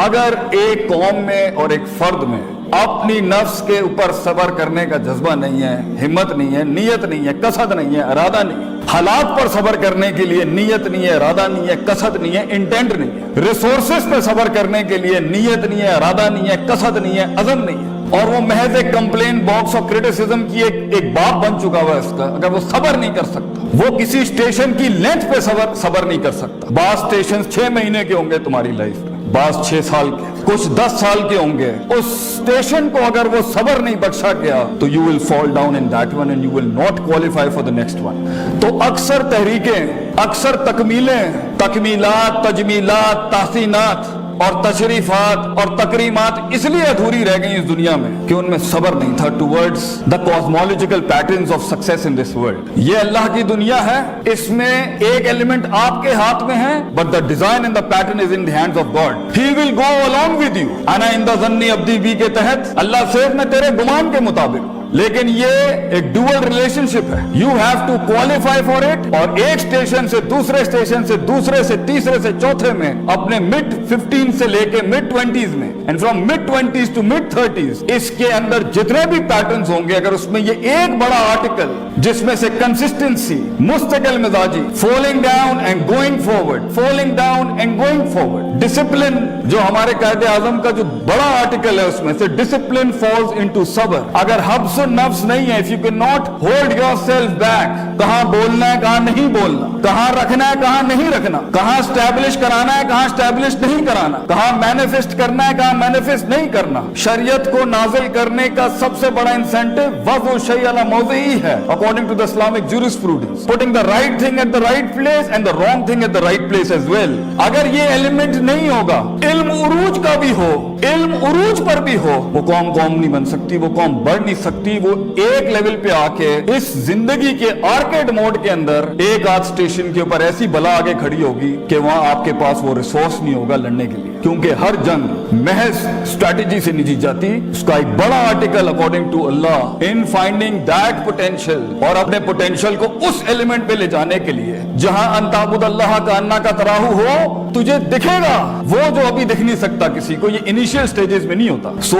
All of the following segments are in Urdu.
اگر ایک قوم میں اور ایک فرد میں اپنی نفس کے اوپر صبر کرنے کا جذبہ نہیں ہے، ہمت نہیں ہے، نیت نہیں ہے، قصد نہیں ہے، ارادہ نہیں ہے، حالات پر صبر کرنے کے لیے نیت نہیں ہے، ارادہ نہیں ہے، قصد نہیں ہے، انٹینٹ نہیں ہے، ریسورسز پہ صبر کرنے کے لیے نیت نہیں ہے، ارادہ نہیں ہے، قصد نہیں ہے، عزم نہیں ہے، اور وہ محض ایک کمپلین باکس اور کرٹیسزم کی ایک باپ بن چکا ہوا ہے اس کا، اگر وہ صبر نہیں کر سکتا، وہ کسی اسٹیشن کی لینتھ پہ صبر نہیں کر سکتا. بعض اسٹیشن 6 مہینے کے ہوں گے تمہاری لائف میں، بعض 6 سال کے، کچھ 10 سال کے ہوں گے. اس اسٹیشن کو اگر وہ صبر نہیں بخشا گیا تو you will fall down in that one and you will not qualify for the next one. تو اکثر تحریکیں، اکثر تکمیلیں، تکمیلات، تجمیلات، تحسینات اور تشریفات اور تکریمات اس لیے ادھوری رہ گئی اس دنیا میں کہ ان میں صبر نہیں تھا towards the cosmological patterns of success in this world. یہ اللہ کی دنیا ہے، اس میں ایک ایلیمنٹ آپ کے ہاتھ میں ہے but the design and the pattern is in the hands of God. He will go along with you. انا عند ظن عبدی بی کے تحت اللہ سے میں تیرے گمان کے مطابق، لیکن یہ ایک ڈوئل ریلیشن شپ ہے. You have to qualify for it, اور ایک اسٹیشن سے دوسرے اسٹیشن سے دوسرے سے تیسرے سے چوتھے میں، اپنے mid 15 سے لے کے mid 20s میں، and from mid 20s to mid 30s، اس کے اندر جتنے بھی پیٹرنز ہوں گے، اگر اس میں یہ ایک بڑا آرٹیکل جس میں سے کنسسٹنسی، مستقل مزاجی، falling down and going forward, falling down and going forward, discipline جو ہمارے قائد اعظم کا جو بڑا آرٹیکل ہے اس میں سے ڈسپلن فالز انٹو صبر. اگر حبس نفس نہیں ہے، if you cannot hold yourself back، کہاں بولنا ہے کہاں نہیں بولنا، کہاں رکھنا ہے کہاں نہیں رکھنا، کہاں اسٹیبلش کرانا ہے کہاں اسٹیبلش نہیں کرانا، کہاں مینیفیسٹ کرنا ہے کہاں مینیفیسٹ نہیں کرنا. شریعت کو نازل کرنے کا سب سے بڑا انسینٹو وضع الشیء علی موضعہ ہے according to the Islamic jurisprudence، putting the right thing at the right place and the wrong thing at the right place as well. اگر یہ ایلیمنٹ نہیں ہوگا، علم عروج کا بھی ہو، علم عروج پر بھی ہو، وہ قوم نہیں بن سکتی، وہ قوم بڑھ نہیں سکتی. وہ ایک لیول پہ آ کے اس زندگی کے آرکیڈ موڈ کے اندر ایک آدھ اسٹیشن کے اوپر ایسی بلا آگے کھڑی ہوگی کہ وہاں آپ کے پاس وہ ریسورس نہیں ہوگا لڑنے کے لیے، کیونکہ ہر جنگ محض اسٹریٹجی سے نہیں جیت جاتی. اس کا ایک بڑا آرٹیکل اکارڈنگ ٹو اللہ ان فائنڈنگ دیٹ پوٹینشیل، اور اپنے پوٹینشیل کو اس ایلیمنٹ پہ لے جانے کے لیے جہاں ان تعبد اللہ کا انا کا تراہو ہو، تجھے دکھے گا وہ جو ابھی دکھ نہیں سکتا کسی کو. یہ انیشیل سٹیجز میں نہیں ہوتا. سو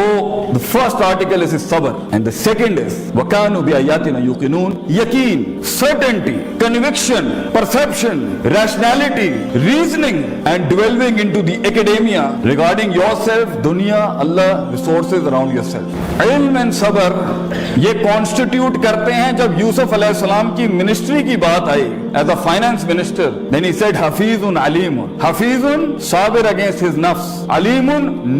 the first article is صبر and the second is وَكَانُوا بِآيَاتِنَا يُوقِنُونَ. یقین، certainty, conviction, perception, rationality, reasoning and delving into the academia regarding yourself, دنیا، اللہ، resources around yourself. علم and صبر یہ constitute کرتے ہیں. جب یوسف علیہ السلام کی منسٹری کی بات آئی as a finance minister, then he said Hafeez Aleem, Hafeez Sabir against his نفس، علیم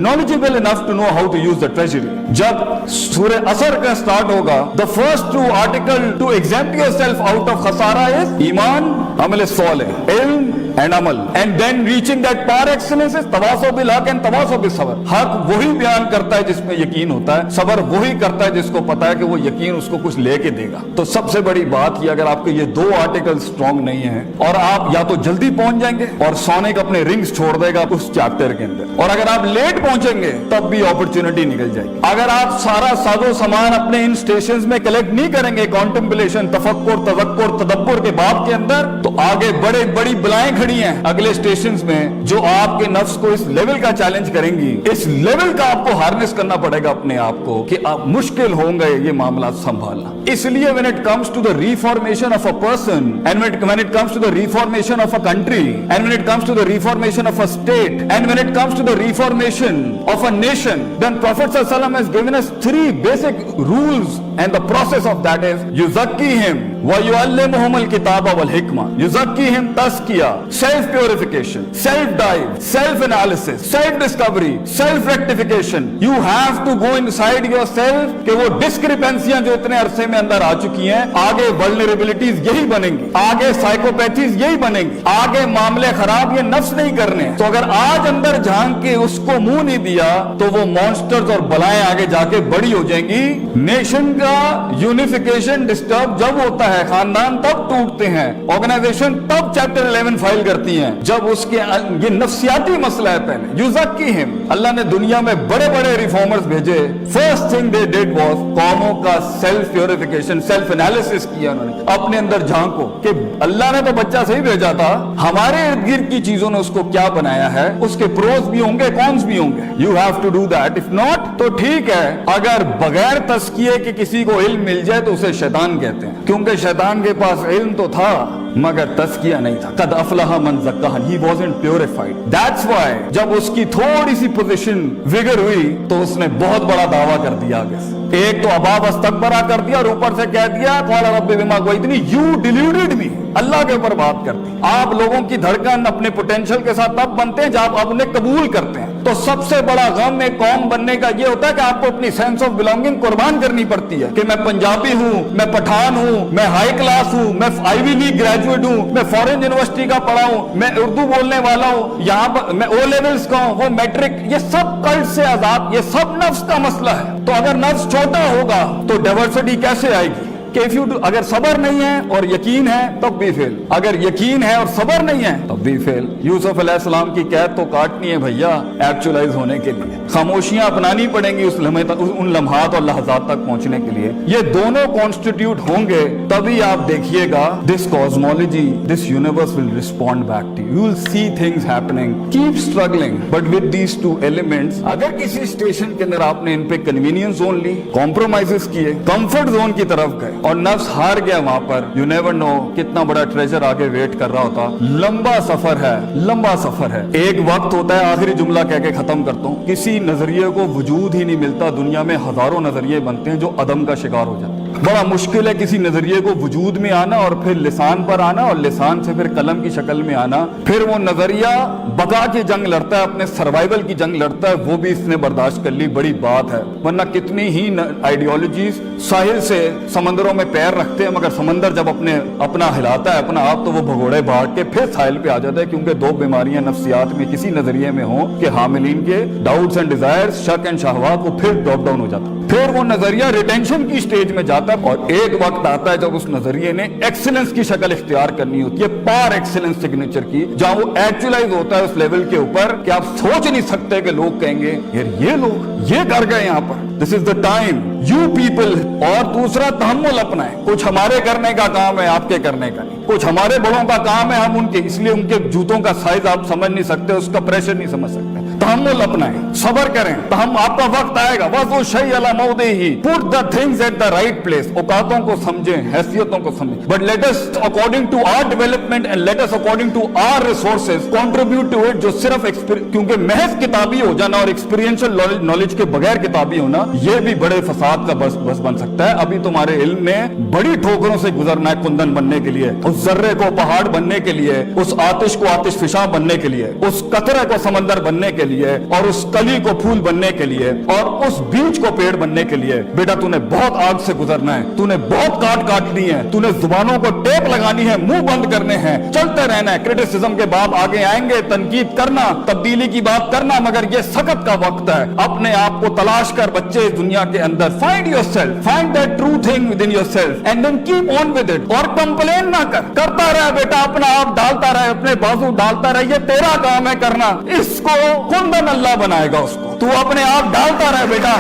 knowledgeable enough to know how to use the treasury. جب سورہ اثر کا سٹارٹ ہوگا، the first two article to exempt yourself out of خسارہ is ایمان، عمل صالح، علم and عمل, and then reaching that par excellence is تواصو بالحق and تواصو بالصبر. حق وہی بیان کرتا ہے جس میں یقین ہوتا ہے، صبر وہی کرتا ہے جس کو پتا ہے کہ وہ یقین اس کو کچھ لے کے دے گا. تو سب سے بڑی بات یہ، اگر آپ کے یہ دو آرٹیکل سٹرونگ نہیں ہیں، اور آپ یا تو جلدی پہنچ جائیں گے اور سونک اپنے رنگز چھوڑ دے گا اس چیپٹر کے اندر، اور اگر آپ لیٹ پہنچیں گے تب بھی اپرچونٹی نکل جائے گی. اگر آپ سارا ساز و سامان اپنے ان سٹیشنز میں کلیکٹ نہیں کریں گے کانٹمپلیشن، تفکر، تذکر، تدبر کے باب کے اندر، تو آگے بڑی بلائیں کھڑی ہیں اگلے سٹیشنز میں جو آپ کے نفس کو اس لیول کا چیلنج کریں گی. اس لیول کا آپ کو ہارنس کرنا پڑے گا اپنے آپ کو کہ آپ مشکل ہوں گے یہ معاملات سنبھالنا. اس لیے when it comes to the reformation of a person, and when it comes to the reformation of a country, and when it comes to the reformation of a state, and when it comes to the reformation of a nation, then Prophet ﷺ has given us 3 basic rules, and the process of that is yuzakkihim wa yuallimuhum al-kitaba wal hikmah. Yuzakkihim tazkiyah, self purification, self dive, self analysis, self discovery, self rectification. You have to go inside yourself کہ وہ ڈسکریپنسیاں جو اتنے عرصے میں اندر آ چکی ہیں، آگے ولنریبلٹیز یہی بنیں گی، آگے سائیکوپیتھیز یہی بنیں گی، آگے معاملے خراب یہ نفس نہیں کرنے. تو اگر آج اندر جھانک کے اس کو منہ نہیں دیا تو وہ مانسٹرز اور بلائیں آگے جا کے بڑی ہو جائیں گی. نیشن کا یونیفیکیشن ڈسٹرب جب ہوتا ہے, خاندان تب ٹوٹتے ہیں, آرگنائزیشن تب چیپٹر 11 فائل کرتی ہیں جب اس کے یہ نفسیاتی مسئلہ ہے. پہلے یزکیہم, اللہ نے دنیا میں بڑے بڑے ریفارمرز بھیجے, first thing they did was قوموں کا سیلف پیوریفیکیشن, سیلف انالیسس کیا انہوں نے, اپنے اندر جھانکو کہ اللہ نے تو بچہ صحیح بھیجا تھا, ہمارے ارد گرد کی چیزوں نے اس کو کیا بنایا ہے, اس کے پروز بھی ہوں گے کونس بھی ہوں گے. You have to do that, if not تو ٹھیک ہے, اگر بغیر تزکیے کہ کسی کو علم مل جائے تو اسے شیطان کہتے ہیں, کیونکہ شیطان کے پاس علم تو تھا مگر تزکیہ نہیں تھا. قد افلح من زکاہا, he wasn't purified. That's why جب اس کی تھوڑی سی پوزیشن وگر ہوئی تو اس نے بہت بڑا دعویٰ کر دیا آگے سے. ایک تو ابا واستکبرا کر دیا اور اوپر سے کہہ دیا قال رب بما اغویتنی, you deluded me, اللہ کے اوپر بات کرتی. آپ لوگوں کی دھڑکن اپنے پوٹینشل کے ساتھ تب بنتے ہیں جب آپ انہیں قبول کرتے ہیں. تو سب سے بڑا غم ایک قوم بننے کا یہ ہوتا ہے کہ آپ کو اپنی سینس آف بلانگنگ قربان کرنی پڑتی ہے کہ میں پنجابی ہوں, میں پٹھان ہوں, میں ہائی کلاس ہوں, میں آئی وی لیگ گریجویٹ ہوں, میں فورن یونیورسٹی کا پڑھا ہوں, میں اردو بولنے والا ہوں, یہاں پر میں او لیولز کا ہوں, وہ میٹرک, یہ سب کلٹ سے آزاد, یہ سب نفس کا مسئلہ ہے. تو اگر نفس چھوٹا ہوگا تو ڈائیورسٹی کیسے آئے گی؟ کہ اگر صبر نہیں ہے اور یقین ہے تب بھی فیل, اگر یقین ہے اور صبر نہیں ہے تب بھی فیل. یوسف علیہ السلام کی قید تو کاٹنی ہے بھیا ایکچولائز ہونے کے لیے, خاموشیاں اپنانی پڑیں گی اس لمحے تک, ان لمحات اور لحظات تک پہنچنے کے لیے. یہ دونوں کانسٹیٹیوٹ ہوں گے تبھی آپ دیکھیے گا this cosmology, this universe will respond back to you, you will see things happening. Keep struggling but with these two elements. اگر کسی اسٹیشن کے اندر آپ نے ان پہ کنوینئنس زون لی, کمپرومائزز کیے, کمفرٹ زون کی طرف گئے اور نفس ہار گیا وہاں پر, یو نیور نو کتنا بڑا ٹریجر آگے ویٹ کر رہا ہوتا. لمبا سفر ہے, لمبا سفر ہے. ایک وقت ہوتا ہے, آخری جملہ کہہ کے ختم کرتا ہوں, کسی نظریے کو وجود ہی نہیں ملتا, دنیا میں ہزاروں نظریے بنتے ہیں جو عدم کا شکار ہو جاتے ہیں. بڑا مشکل ہے کسی نظریے کو وجود میں آنا اور پھر لسان پر آنا اور لسان سے پھر قلم کی شکل میں آنا. پھر وہ نظریہ بقا کی جنگ لڑتا ہے, اپنے سروائیول کی جنگ لڑتا ہے, وہ بھی اس نے برداشت کر لی, بڑی بات ہے. ورنہ کتنی ہی آئیڈیالوجیز ساحل سے سمندروں میں پیر رکھتے ہیں مگر سمندر جب اپنا ہلاتا ہے اپنا آپ تو وہ بھگوڑے بھاگ کے پھر ساحل پہ آ جاتا ہے, کیونکہ دو بیماریاں نفسیات میں کسی نظریے میں ہوں کہ حاملین کے ڈاؤٹس اینڈ ڈیزائرز, شک اینڈ شہوات, وہ پھر ڈراپ ڈاؤن ہو جاتا ہے. پھر وہ نظریہ ریٹینشن کی سٹیج میں جاتا ہے اور ایک وقت آتا ہے جب اس نظریے نے ایکسلنس کی شکل اختیار کرنی ہوتی ہے, پار ایکسلنس سگنیچر کی, جہاں وہ ایکچولائز ہوتا ہے اس لیول کے اوپر کہ آپ سوچ نہیں سکتے کہ لوگ کہیں گے یار یہ لوگ یہ کر گئے یہاں پر. دس از دا ٹائم یو پیپل. اور دوسرا تحمل اپنائیں. کچھ ہمارے کرنے کا کام ہے, آپ کے کرنے کا نہیں. کچھ ہمارے بڑوں کا کام ہے, ہم ان کے, اس لیے ان کے جوتوں کا سائز آپ سمجھ نہیں سکتے, اس کا پریشر نہیں سمجھ سکتے. تحمل اپنائیں, صبر کریں, ہم آپ کا وقت آئے گا. وَضُ شَيْءَ عَلَى مَوْضِعِهِ, put the things at the right place. اوقاتوں کو سمجھیں, حیثیتوں کو سمجھیں. But let us according to our development and let us according to our resources contribute to it. جو صرف کیونکہ محض کتابی ہو جانا اور ایکسپیرینشل نالج کے بغیر کتابی ہونا یہ بھی بڑے فساد کا بس بن سکتا ہے. ابھی تمہارے علم نے بڑی ٹھوکروں سے گزرنا ہے کندن بننے کے لیے, اس ذرے کو پہاڑ بننے کے لیے, اس آتش کو آتش فشاں بننے کے لیے, اس قطرے کو سمندر بننے کے لیے, اور اس کلی کو پھول بننے کے لیے, اور اس بیج کو پیڑ بننے کے لیے. بیٹا تو نے بہت آگ سے گزرنا ہے, تو نے بہت کاٹنی ہے, تو نے زبانوں کو ٹیپ لگانی ہے, منہ بند کرنے ہیں, چلتے رہنا ہے. کرٹیسزم کے باب آگے آئیں گے, تنقید کرنا, تبدیلی کی بات کرنا, مگر یہ سخت کا وقت ہے. اپنے آپ کو تلاش کر بچے اس دنیا کے اندر, find yourself, find that true thing within yourself and then keep on with it. اور کمپلین نہ کر, کرتا رہے بیٹا, اپنا آپ ڈالتا رہے, اپنے بازو ڈالتا رہے, یہ تیرا کام ہے کرنا. اس کو کندن اللہ بنائے گا, اس کو تو اپنے آپ ڈالتا رہے بیٹا,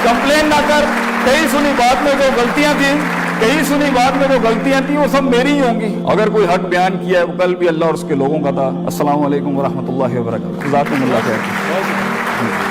کمپلین نہ کر. کئی سنی بات میں جو غلطیاں تھیں, کئی سنی بات میں جو غلطیاں تھیں وہ سب میری ہی ہوں گی. اگر کوئی حق بیان کیا ہے وہ کل بھی اللہ اور اس کے لوگوں کا تھا. السلام علیکم ورحمۃ اللہ وبرکاتہ. جزاکم اللہ خیر.